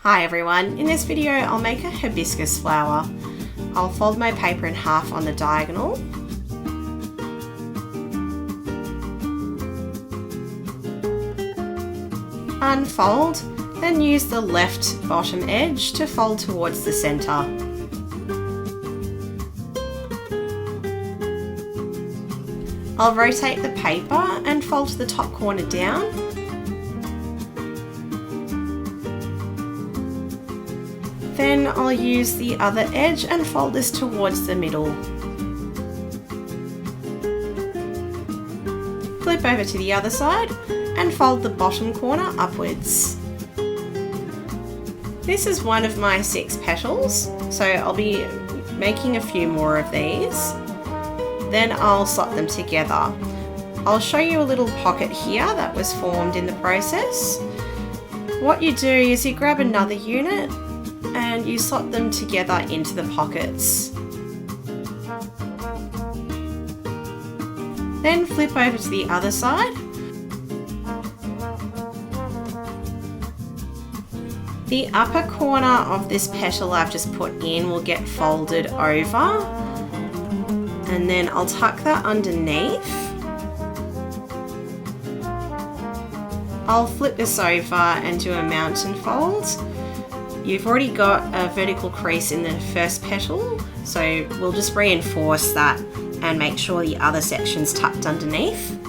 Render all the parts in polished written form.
Hi everyone, in this video I'll make a hibiscus flower. I'll fold my paper in half on the diagonal. Unfold, then use the left bottom edge to fold towards the centre. I'll rotate the paper and fold the top corner down. Then I'll use the other edge and fold this towards the middle. Flip over to the other side and fold the bottom corner upwards. This is one of my 6 petals, so I'll be making a few more of these. Then I'll slot them together. I'll show you a little pocket here that was formed in the process. What you do is you grab another unit and you slot them together into the pockets. Then flip over to the other side. The upper corner of this petal I've just put in will get folded over, and then I'll tuck that underneath. I'll flip this over and do a mountain fold. You've already got a vertical crease in the first petal, so we'll just reinforce that and make sure the other section's tucked underneath.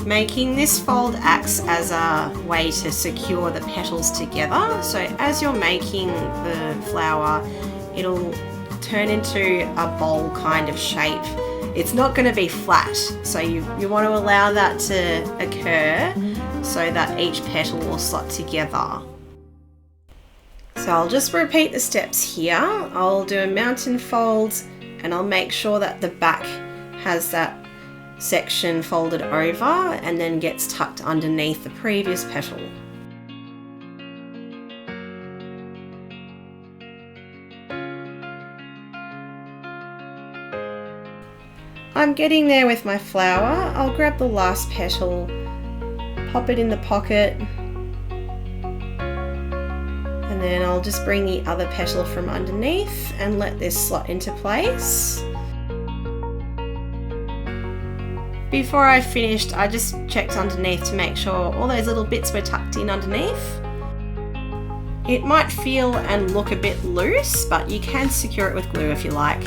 Making this fold acts as a way to secure the petals together, so as you're making the flower, it'll turn into a bowl kind of shape. It's not going to be flat, so you want to allow that to occur so that each petal will slot together. So I'll just repeat the steps here. I'll do a mountain fold and I'll make sure that the back has that section folded over and then gets tucked underneath the previous petal. I'm getting there with my flower. I'll grab the last petal, pop it in the pocket, and then I'll just bring the other petal from underneath and let this slot into place. Before I finished, I just checked underneath to make sure all those little bits were tucked in underneath. It might feel and look a bit loose, but you can secure it with glue if you like.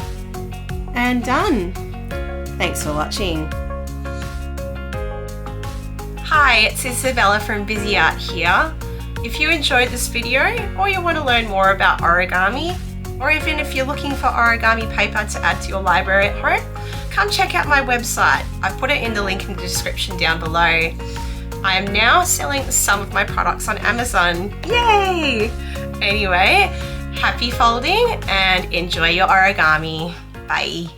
And done! Thanks for watching. Hi, it's Isabella from Bizzi Art here. If you enjoyed this video or you want to learn more about origami, or even if you're looking for origami paper to add to your library at home, come check out my website. I've put it in the link in the description down below. I am now selling some of my products on Amazon. Yay! Anyway, happy folding and enjoy your origami. Bye.